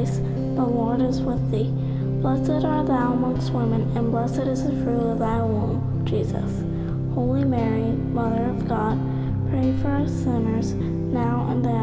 Grace, the Lord is with thee. Blessed art thou amongst women, and blessed is the fruit of thy womb, Jesus. Holy Mary, Mother of God, pray for us sinners, now and at